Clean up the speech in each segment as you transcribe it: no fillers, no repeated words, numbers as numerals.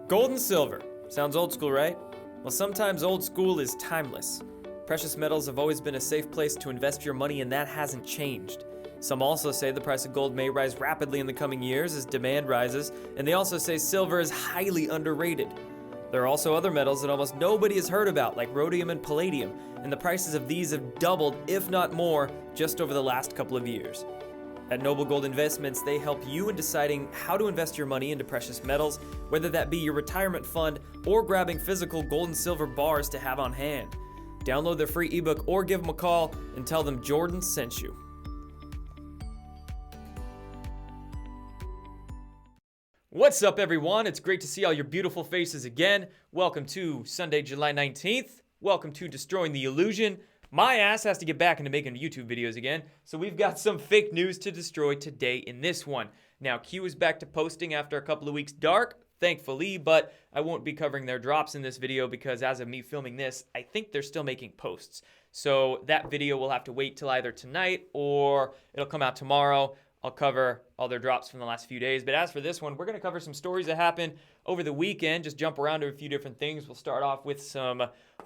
Gold and silver. Sounds old school, right? Well, sometimes old school is timeless. Precious metals have always been a safe place to invest your money, and that hasn't changed. Some also say the price of gold may rise rapidly in the coming years as demand rises, and they also say silver is highly underrated. There are also other metals that almost nobody has heard about, like rhodium and palladium, and the prices of these have doubled, if not more, just over the last couple of years. At Noble Gold Investments, they help you in deciding how to invest your money into precious metals, whether that be your retirement fund or grabbing physical gold and silver bars to have on hand. Download their free ebook or give them a call and tell them Jordan sent you. What's up, everyone? It's great to see all your beautiful faces again. Welcome to Sunday, July 19th. Welcome to Destroying the Illusion. My ass has to get back into making YouTube videos again, so we've got some fake news to destroy today in this one. Now, Q is back to posting after a couple of weeks dark, thankfully, but I won't be covering their drops in this video because as of me filming this, I think they're still making posts. So that video will have to wait till either tonight or it'll come out tomorrow. I'll cover all their drops from the last few days. But as for this one, we're going to cover some stories that happened over the weekend. Just jump around to a few different things. We'll start off with some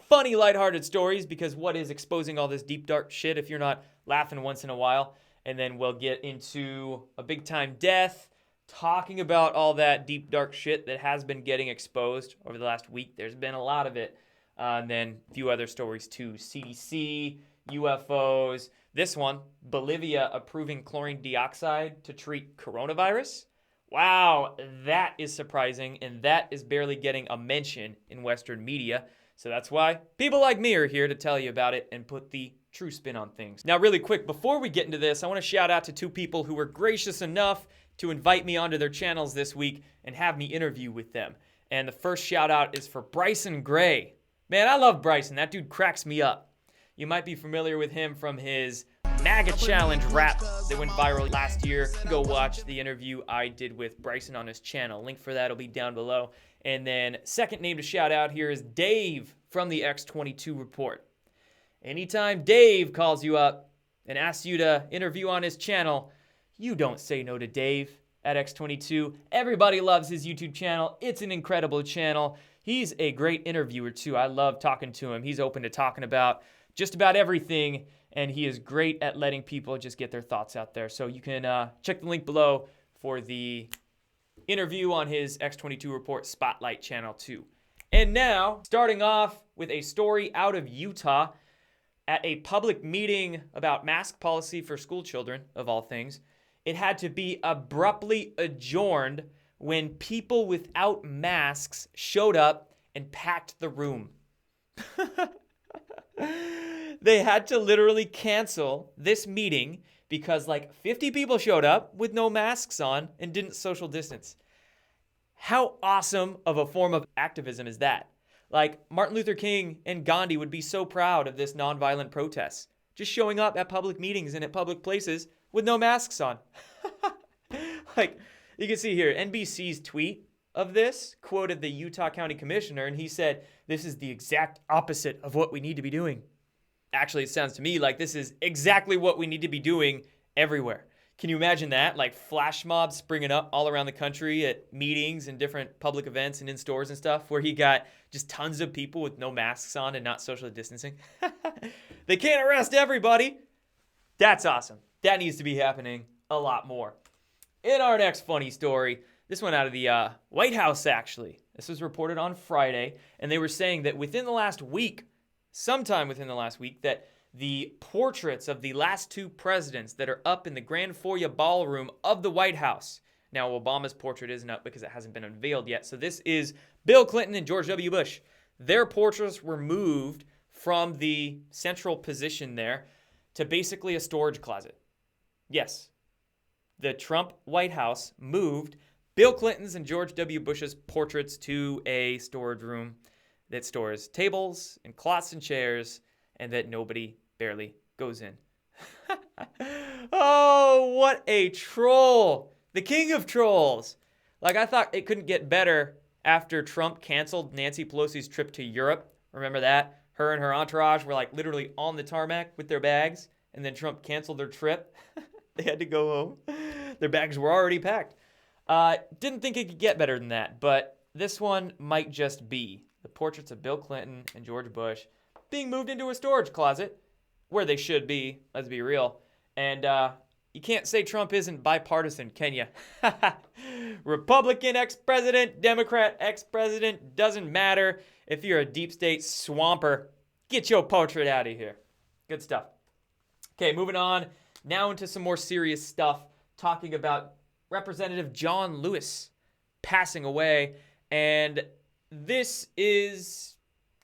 funny, lighthearted stories because what is exposing all this deep, dark shit if you're not laughing once in a while? And then we'll get into a big-time death, talking about all that deep, dark shit that has been getting exposed over the last week. There's been a lot of it. And then a few other stories too. CDC, UFOs. This one, Bolivia approving chlorine dioxide to treat coronavirus. Wow, that is surprising, and that is barely getting a mention in Western media. So that's why people like me are here to tell you about it and put the true spin on things. Now, really quick, before we get into this, I want to shout out to two people who were gracious enough to invite me onto their channels this week and have me interview with them. And the first shout out is for Bryson Gray. Man, I love Bryson. That dude cracks me up. You might be familiar with him from his MAGA Challenge rap that went viral last year. Go watch the interview I did with Bryson on his channel. Link for that will be down below. And then second name to shout out here is Dave from the X22 Report. Anytime Dave calls you up and asks you to interview on his channel, you don't say no to Dave at X22. Everybody loves his YouTube channel. It's an incredible channel. He's a great interviewer too. I love talking to him. He's open to talking about just about everything, and he is great at letting people just get their thoughts out there. So you can check the link below for the interview on his X22 Report Spotlight channel too. And now, starting off with a story out of Utah at a public meeting about mask policy for school children, of all things. It had to be abruptly adjourned when people without masks showed up and packed the room. They had to literally cancel this meeting because like 50 people showed up with no masks on and didn't social distance. How awesome of a form of activism is that? Like Martin Luther King and Gandhi would be so proud of this nonviolent protest. Just showing up at public meetings and at public places with no masks on. Like you can see here, NBC's tweet of this quoted the Utah County Commissioner, and he said, "This is the exact opposite of what we need to be doing." Actually, it sounds to me like this is exactly what we need to be doing everywhere. Can you imagine that? Like flash mobs springing up all around the country at meetings and different public events and in stores and stuff where he got just tons of people with no masks on and not social distancing. They can't arrest everybody. That's awesome. That needs to be happening a lot more. In our next funny story, this one out of the White House, actually. This was reported on Friday, and they were saying that within the last week, sometime within the last week, that the portraits of the last two presidents that are up in the Grand Foyer Ballroom of the White House. Now, Obama's portrait isn't up because it hasn't been unveiled yet. So this is Bill Clinton and George W. Bush. Their portraits were moved from the central position there to basically a storage closet. Yes, the Trump White House moved Bill Clinton's and George W. Bush's portraits to a storage room that stores tables and cloths and chairs and that nobody barely goes in. Oh, what a troll. The king of trolls. Like, I thought it couldn't get better after Trump canceled Nancy Pelosi's trip to Europe. Remember that? Her and her entourage were like literally on the tarmac with their bags, and then Trump canceled their trip. They had to go home. Their bags were already packed. Didn't think it could get better than that, but this one might just be the portraits of Bill Clinton and George Bush being moved into a storage closet where they should be, let's be real. And you can't say Trump isn't bipartisan, can you? Republican ex-president, Democrat ex-president, doesn't matter. If you're a deep state swamper, get your portrait out of here. Good stuff. Okay, moving on now into some more serious stuff, talking about Representative John Lewis passing away. And this is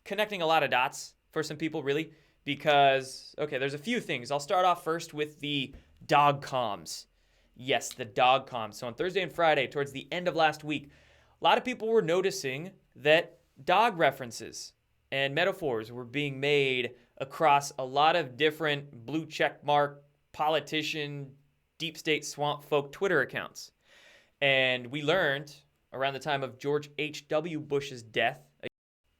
connecting a lot of dots for some people, really, because, okay, there's a few things. I'll start off first with the dog comms. Yes, the dog comms. So on Thursday and Friday, towards the end of last week, a lot of people were noticing that dog references and metaphors were being made across a lot of different blue check mark politician, deep state swamp folk Twitter accounts. And we learned around the time of George H.W. Bush's death,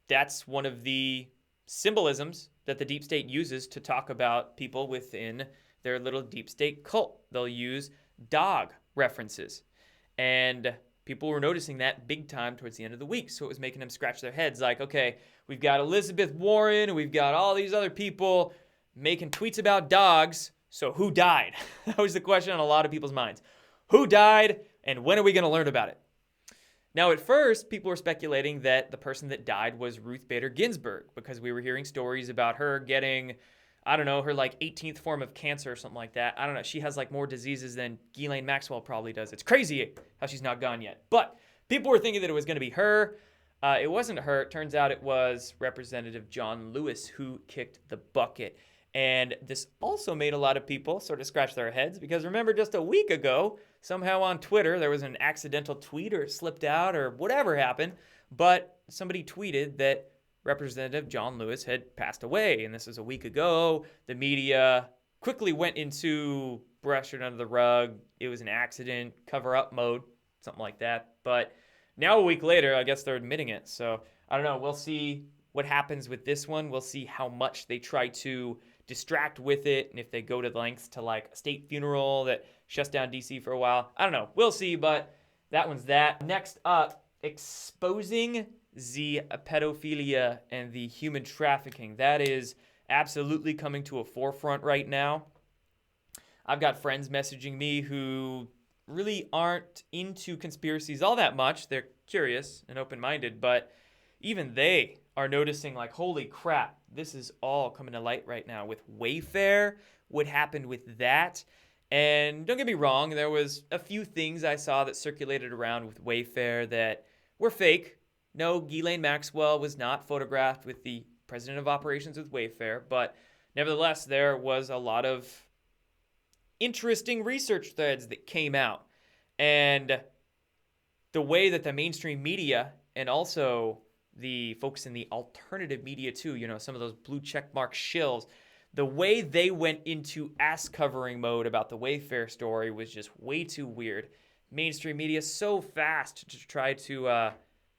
that's one of the symbolisms that the deep state uses to talk about people within their little deep state cult. They'll use dog references. And people were noticing that big time towards the end of the week. So it was making them scratch their heads like, okay, we've got Elizabeth Warren, we've got all these other people making tweets about dogs. So who died? That was the question on a lot of people's minds. Who died, and when are we going to learn about it? Now, at first, people were speculating that the person that died was Ruth Bader Ginsburg, because we were hearing stories about her getting, I don't know, her like 18th form of cancer or something like that. I don't know. She has like more diseases than Ghislaine Maxwell probably does. It's crazy how she's not gone yet. But people were thinking that it was going to be her. It wasn't her. It turns out it was Representative John Lewis who kicked the bucket. And this also made a lot of people sort of scratch their heads, because remember, just a week ago, somehow on Twitter, there was an accidental tweet or it slipped out or whatever happened, but somebody tweeted that Representative John Lewis had passed away. And this was a week ago. The media quickly went into brush it under the rug. It was an accident, cover-up mode, something like that. But now a week later, I guess they're admitting it. So I don't know. We'll see what happens with this one. We'll see how much they try to distract with it, and if they go to the lengths to like a state funeral that shuts down DC for a while. I don't know. We'll see, but that one's that. Next up, exposing the pedophilia and the human trafficking. That is absolutely coming to a forefront right now. I've got friends messaging me who really aren't into conspiracies all that much. They're curious and open-minded, but even they are noticing like, holy crap, this is all coming to light right now with Wayfair, what happened with that. And don't get me wrong, there was a few things I saw that circulated around with Wayfair that were fake. No, Ghislaine Maxwell was not photographed with the president of operations with Wayfair, but nevertheless, there was a lot of interesting research threads that came out. And the way that the mainstream media and also the folks in the alternative media too, you know, some of those blue checkmark shills, the way they went into ass covering mode about the Wayfair story was just way too weird. Mainstream media so fast to try to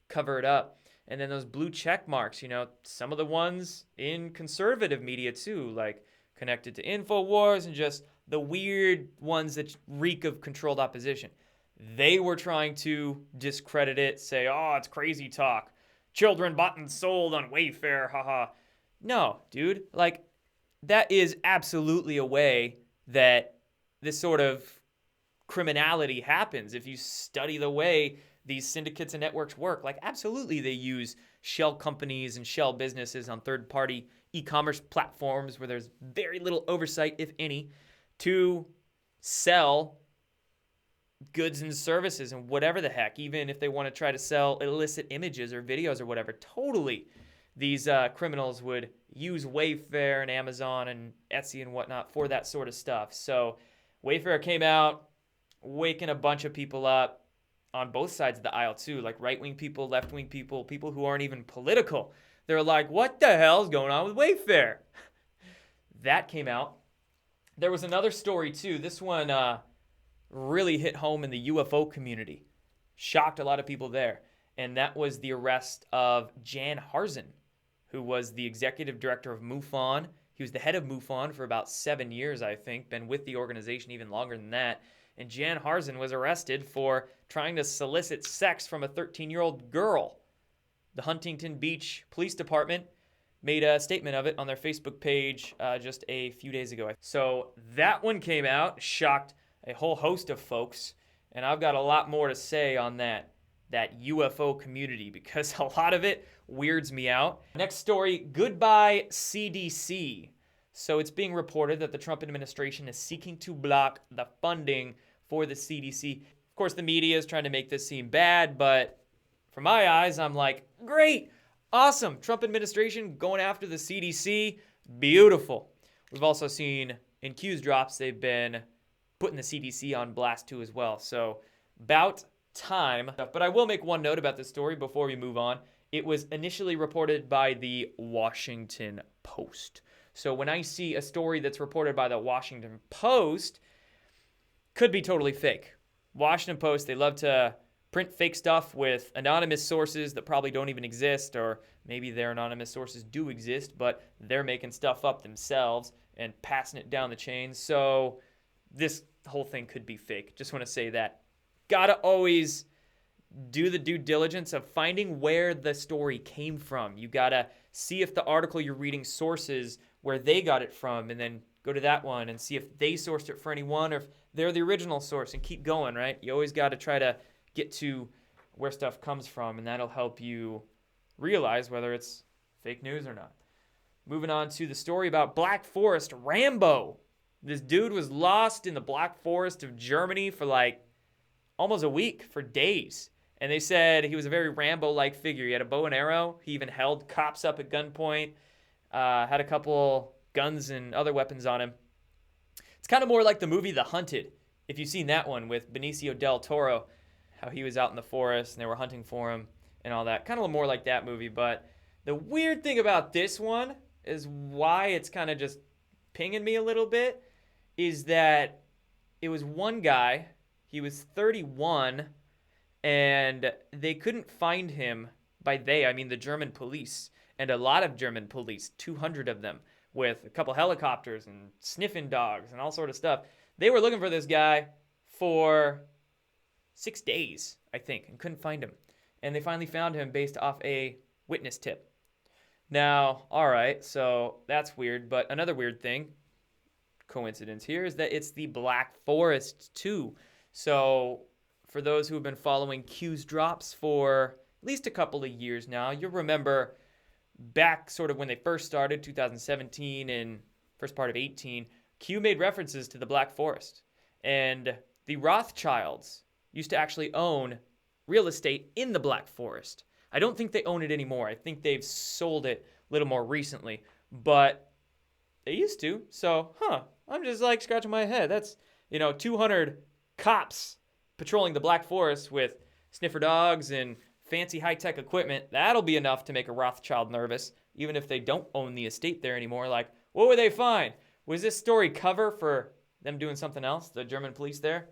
cover it up. And then those blue check marks, you know, some of the ones in conservative media too, like connected to InfoWars and just the weird ones that reek of controlled opposition. They were trying to discredit it, say, oh, it's crazy talk. Children bought and sold on Wayfair, haha. No, dude, like that is absolutely a way that this sort of criminality happens. If you study the way these syndicates and networks work, like absolutely they use shell companies and shell businesses on third-party e-commerce platforms where there's very little oversight, if any, to sell goods and services and whatever the heck, even if they want to try to sell illicit images or videos or whatever. Totally, these criminals would use Wayfair and Amazon and Etsy and whatnot for that sort of stuff. So Wayfair came out, waking a bunch of people up on both sides of the aisle too, like right-wing people, left-wing people, people who aren't even political. They're like, what the hell's going on with Wayfair? That came out. There was another story too. This one really hit home in the UFO community. Shocked a lot of people there. And that was the arrest of Jan Harzen, who was the executive director of MUFON. He was the head of MUFON for about 7 years, I think. Been with the organization even longer than that. and Jan Harzen was arrested for trying to solicit sex from a 13-year-old girl. The Huntington Beach Police Department made a statement of it on their Facebook page just a few days ago. So that one came out, shocked a whole host of folks, and I've got a lot more to say on that UFO community because a lot of it weirds me out. Next story, goodbye CDC. So it's being reported that the Trump administration is seeking to block the funding for the CDC. Of course, the media is trying to make this seem bad, but from my eyes, I'm like, great, awesome. Trump administration going after the CDC, beautiful. We've also seen in Q's drops, they've been putting the CDC on blast too as well. So about time. But I will make one note about this story before we move on. It was initially reported by the Washington Post. So when I see a story that's reported by the Washington Post, could be totally fake. Washington Post, they love to print fake stuff with anonymous sources that probably don't even exist, or maybe their anonymous sources do exist, but they're making stuff up themselves and passing it down the chain. So this whole thing could be fake. Just want to say that. Gotta always do the due diligence of finding where the story came from. You gotta see if the article you're reading sources where they got it from, and then go to that one and see if they sourced it for anyone or if they're the original source, and keep going, right? You always gotta try to get to where stuff comes from, and that'll help you realize whether it's fake news or not. Moving on to the story about Black Forest Rambo. This dude was lost in the Black Forest of Germany for like almost a week, for days. And they said he was a very Rambo-like figure. He had a bow and arrow. He even held cops up at gunpoint, had a couple guns and other weapons on him. It's kind of more like the movie The Hunted, if you've seen that one with Benicio del Toro, how he was out in the forest and they were hunting for him and all that. Kind of more like that movie. But the weird thing about this one is why it's kind of just pinging me a little bit is that it was one guy. He was 31, and they couldn't find him. By they, I mean the German police, and a lot of German police, 200 of them, with a couple helicopters and sniffing dogs and all sort of stuff. They were looking for this guy for 6 days, I think, and couldn't find him. And they finally found him based off a witness tip. Now, all right, so that's weird, but another weird thing, coincidence here, is that it's the Black Forest too. So for those who have been following Q's drops for at least a couple of years now, you'll remember back sort of when they first started, 2017 and first part of 18, Q made references to the Black Forest. And the Rothschilds used to actually own real estate in the Black Forest. I don't think they own it anymore. I think they've sold it a little more recently, but they used to. So, I'm just like scratching my head. That's, 200 cops patrolling the Black Forest with sniffer dogs and fancy high-tech equipment. That'll be enough to make a Rothschild nervous, even if they don't own the estate there anymore. Like, what would they find? Was this story cover for them doing something else, the German police there?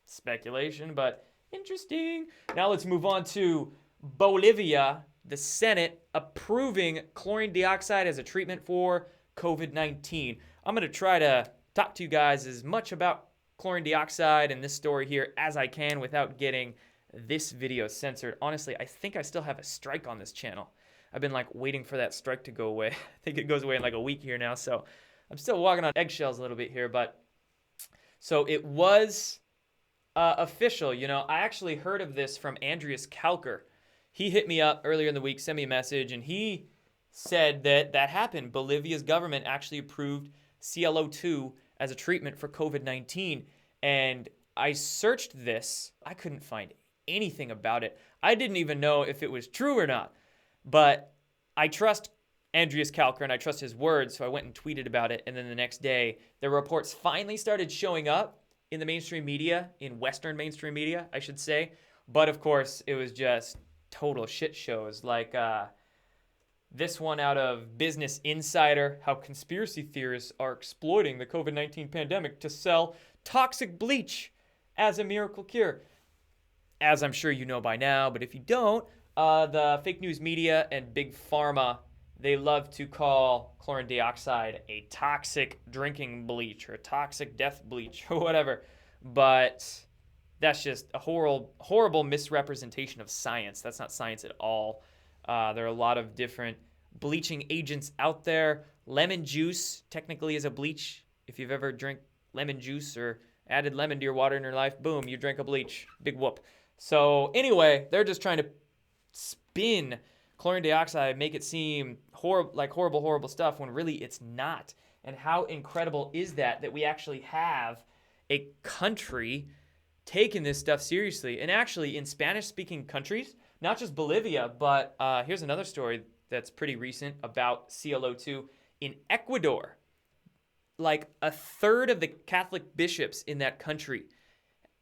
Speculation, but interesting. Now let's move on to Bolivia. The Senate approving chlorine dioxide as a treatment for COVID-19. I'm going to try to talk to you guys as much about chlorine dioxide and this story here as I can without getting this video censored. Honestly, I think I still have a strike on this channel. I've been like waiting for that strike to go away. I think it goes away in like a week here now, so I'm still walking on eggshells a little bit here, but so it was official. I actually heard of this from Andreas Kalker. He hit me up earlier in the week, sent me a message, and he said that happened. Bolivia's government actually approved ClO2 as a treatment for COVID-19. And I searched this. I couldn't find anything about it. I didn't even know if it was true or not. But I trust Andreas Kalker and I trust his words, so I went and tweeted about it. And then the next day, the reports finally started showing up in the mainstream media, in Western mainstream media, I should say. But of course, it was just total shit shows like this one out of Business Insider, how conspiracy theorists are exploiting the COVID-19 pandemic to sell toxic bleach as a miracle cure. As I'm sure you know by now, but if you don't, the fake news media and big pharma, they love to call chlorine dioxide a toxic drinking bleach or a toxic death bleach or whatever. but that's just a horrible misrepresentation of science. That's not science at all. There are a lot of different bleaching agents out there. Lemon juice technically is a bleach. If you've ever drank lemon juice or added lemon to your water in your life, boom, you drink a bleach. Big whoop. So anyway, they're just trying to spin chlorine dioxide, make it seem horrible stuff when really it's not. And how incredible is that we actually have a country taking this stuff seriously? And actually in Spanish-speaking countries, not just Bolivia, but here's another story that's pretty recent about ClO2 in Ecuador. Like a third of the Catholic bishops in that country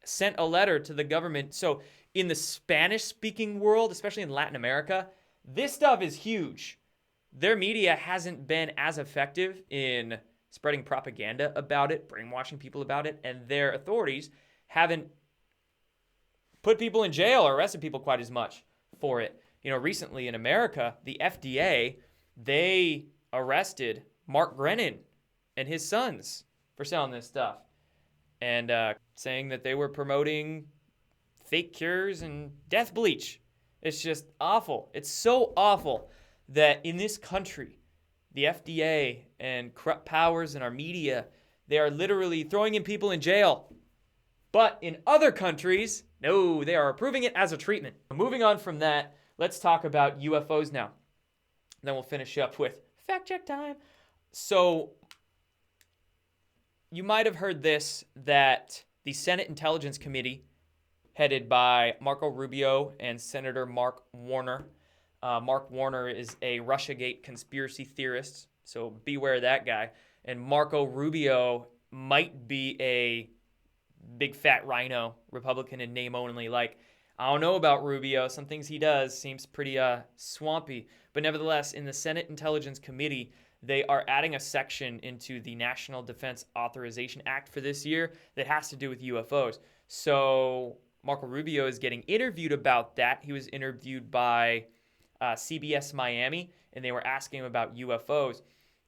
sent a letter to the government. So in the Spanish-speaking world, especially in Latin America, this stuff is huge. Their media hasn't been as effective in spreading propaganda about it, brainwashing people about it, and their authorities haven't put people in jail or arrested people quite as much for it. You know, recently in America, the FDA, they arrested Mark Brennan and his sons for selling this stuff and saying that they were promoting fake cures and death bleach. It's just awful. It's so awful that in this country, the FDA and corrupt powers in our media, they are literally throwing in people in jail. But in other countries, no, they are approving it as a treatment. Moving on from that, let's talk about UFOs now. Then we'll finish up with fact check time. So you might have heard this, that the Senate Intelligence Committee, headed by Marco Rubio and Senator Mark Warner. Mark Warner is a Russiagate conspiracy theorist, so beware that guy. And Marco Rubio might be a big fat rhino Republican in name only. Like, I don't know about Rubio. Some things he does seems pretty swampy. But nevertheless, in the Senate Intelligence Committee, they are adding a section into the National Defense Authorization Act for this year that has to do with UFOs. So Marco Rubio is getting interviewed about that. He was interviewed by CBS Miami, and they were asking him about UFOs.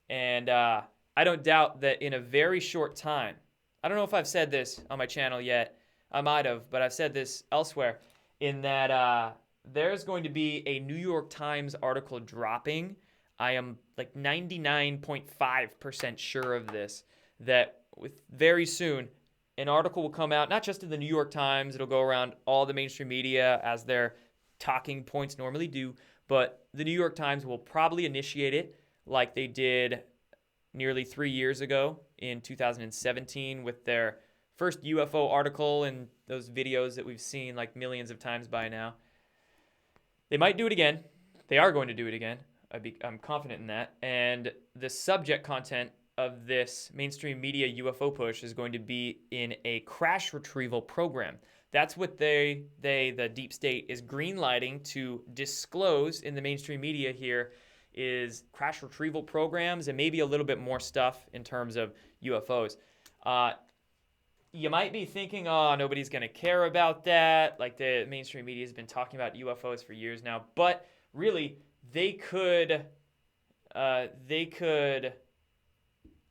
And I don't doubt that in a very short time, I don't know if I've said this on my channel yet. I might have, but I've said this elsewhere, in that there's going to be a New York Times article dropping. I am like 99.5% sure of this, that with very soon, an article will come out, not just in the New York Times, it'll go around all the mainstream media as their talking points normally do, but the New York Times will probably initiate it like they did nearly 3 years ago in 2017 with their first UFO article and those videos that we've seen like millions of times by now. They might do it again. They are going to do it again. I'm confident in that. And the subject content of this mainstream media UFO push is going to be in a crash retrieval program. That's what the deep state is greenlighting to disclose in the mainstream media here, is crash retrieval programs and maybe a little bit more stuff in terms of UFOs. You might be thinking, oh, nobody's going to care about that. Like, the mainstream media has been talking about UFOs for years now. But really, they could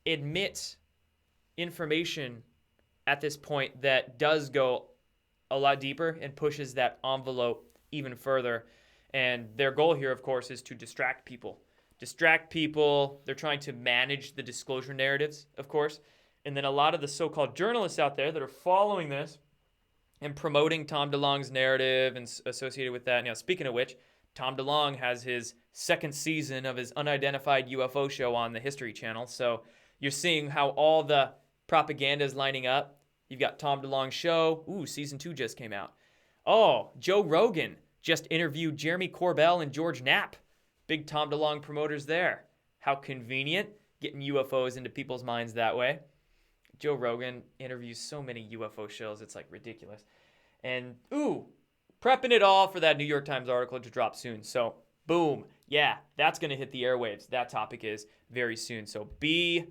admit information at this point that does go a lot deeper and pushes that envelope even further. And their goal here, of course, is to distract people. They're trying to manage the disclosure narratives, of course. And then a lot of the so-called journalists out there that are following this and promoting Tom DeLonge's narrative and associated with that. Now, speaking of which, Tom DeLonge has his second season of his unidentified UFO show on the History Channel. So you're seeing how all the propaganda is lining up. You've got Tom DeLonge's show. Ooh, season 2 just came out. Oh, Joe Rogan just interviewed Jeremy Corbell and George Knapp. Big Tom DeLonge promoters there. How convenient, getting UFOs into people's minds that way. Joe Rogan interviews so many UFO shows, it's like ridiculous. And ooh, prepping it all for that New York Times article to drop soon. So boom, yeah, that's going to hit the airwaves. That topic is very soon. So be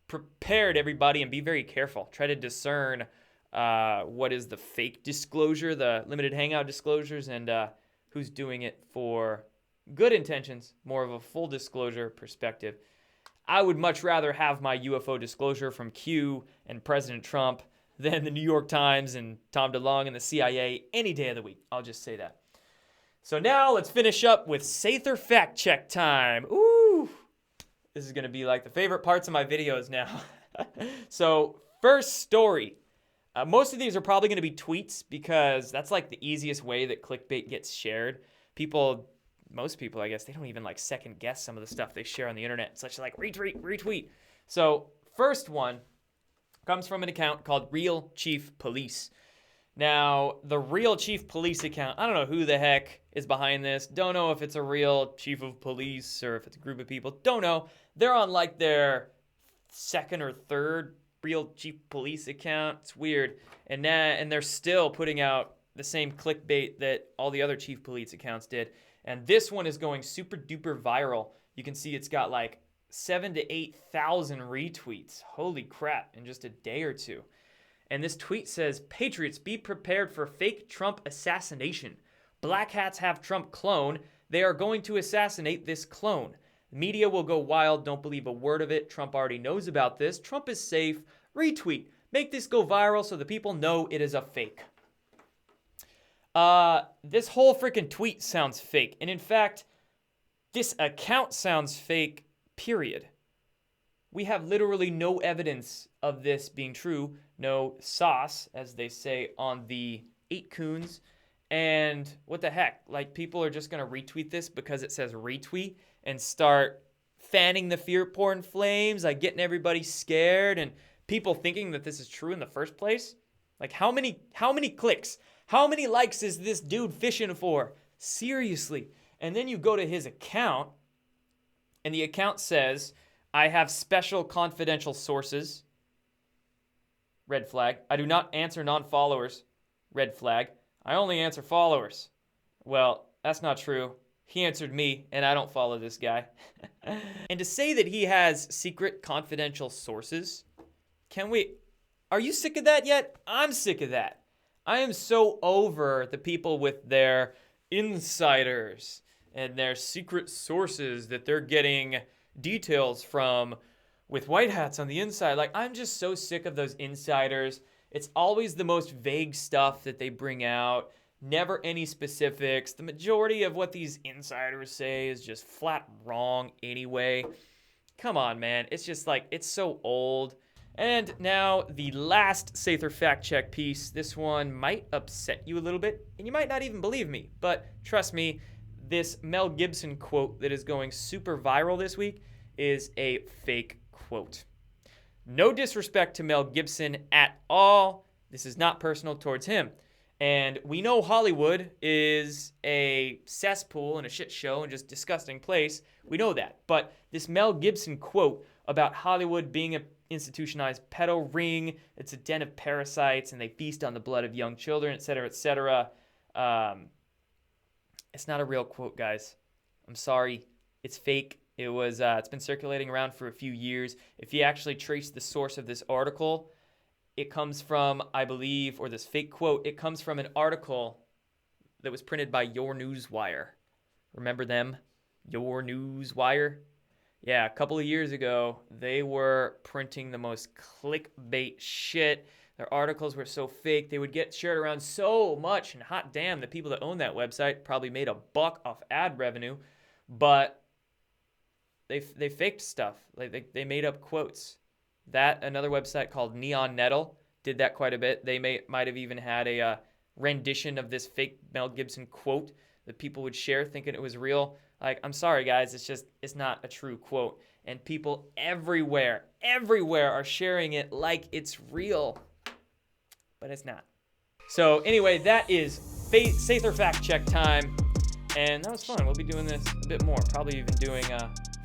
prepared, everybody, and be very careful. Try to discern what is the fake disclosure, the limited hangout disclosures, and who's doing it for good intentions, more of a full disclosure perspective. I would much rather have my UFO disclosure from Q and President Trump than the New York Times and Tom DeLonge and the CIA any day of the week. I'll just say that. So now let's finish up with Sather fact check time. Ooh, this is going to be like the favorite parts of my videos now. So first story. Most of these are probably going to be tweets because that's like the easiest way that clickbait gets shared. Most people, I guess, they don't even like second guess some of the stuff they share on the internet. It's such like retweet. So first one comes from an account called Real Chief Police. Now, the Real Chief Police account, I don't know who the heck is behind this. Don't know if it's a real chief of police or if it's a group of people. Don't know. They're on like their second or third Real Chief Police account. It's weird. And they're still putting out the same clickbait that all the other Chief Police accounts did. And this one is going super duper viral. You can see it's got like 7,000 to 8,000 retweets. Holy crap, in just a day or two. And this tweet says, "Patriots, be prepared for fake Trump assassination. Black hats have Trump clone. They are going to assassinate this clone. Media will go wild. Don't believe a word of it. Trump already knows about this. Trump is safe. Retweet. Make this go viral so the people know it is a fake." This whole freaking tweet sounds fake. And in fact, this account sounds fake, period. We have literally no evidence of this being true. No sauce, as they say on the 8 Coons. And what the heck? Like, people are just going to retweet this because it says retweet and start fanning the fear porn flames, like getting everybody scared and people thinking that this is true in the first place. Like, how many clicks? How many likes is this dude fishing for? Seriously. And then you go to his account, and the account says, "I have special confidential sources." Red flag. "I do not answer non-followers." Red flag. "I only answer followers." Well, that's not true. He answered me, and I don't follow this guy. And to say that he has secret confidential sources, are you sick of that yet? I'm sick of that. I am so over the people with their insiders and their secret sources that they're getting details from with white hats on the inside. Like, I'm just so sick of those insiders. It's always the most vague stuff that they bring out. Never any specifics. The majority of what these insiders say is just flat wrong anyway. Come on, man. It's just like, it's so old. And now the last Sather fact check piece. This one might upset you a little bit, and you might not even believe me. But trust me, this Mel Gibson quote that is going super viral this week is a fake quote. No disrespect to Mel Gibson at all. This is not personal towards him. And we know Hollywood is a cesspool and a shit show and just disgusting place. We know that. But this Mel Gibson quote about Hollywood being an institutionalized pedo ring, it's a den of parasites and they feast on the blood of young children, etc., etc. It's not a real quote, guys. I'm sorry. It's fake. It's been circulating around for a few years. If you actually trace the source of this article, it comes from, I believe, or this fake quote, it comes from an article that was printed by Your Newswire. Remember them? Your Newswire? Yeah, a couple of years ago, they were printing the most clickbait shit. Their articles were so fake, they would get shared around so much, and hot damn, the people that own that website probably made a buck off ad revenue, but they faked stuff. Like they made up quotes. That, another website called Neon Nettle did that quite a bit. They might have even had a rendition of this fake Mel Gibson quote that people would share thinking it was real. Like, I'm sorry, guys. It's not a true quote. And people everywhere are sharing it like it's real. But it's not. So anyway, that is Sather fact check time. And that was fun. We'll be doing this a bit more. Probably even doing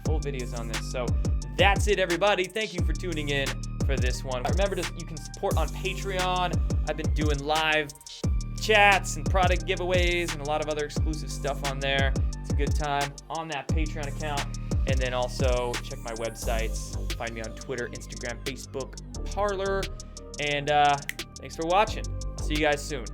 full videos on this. So that's it, everybody. Thank you for tuning in for this one. Remember, you can support on Patreon. I've been doing live chats and product giveaways and a lot of other exclusive stuff on there. It's a good time on that Patreon account. And then also check my websites. Find me on Twitter, Instagram, Facebook, Parler. And thanks for watching. See you guys soon.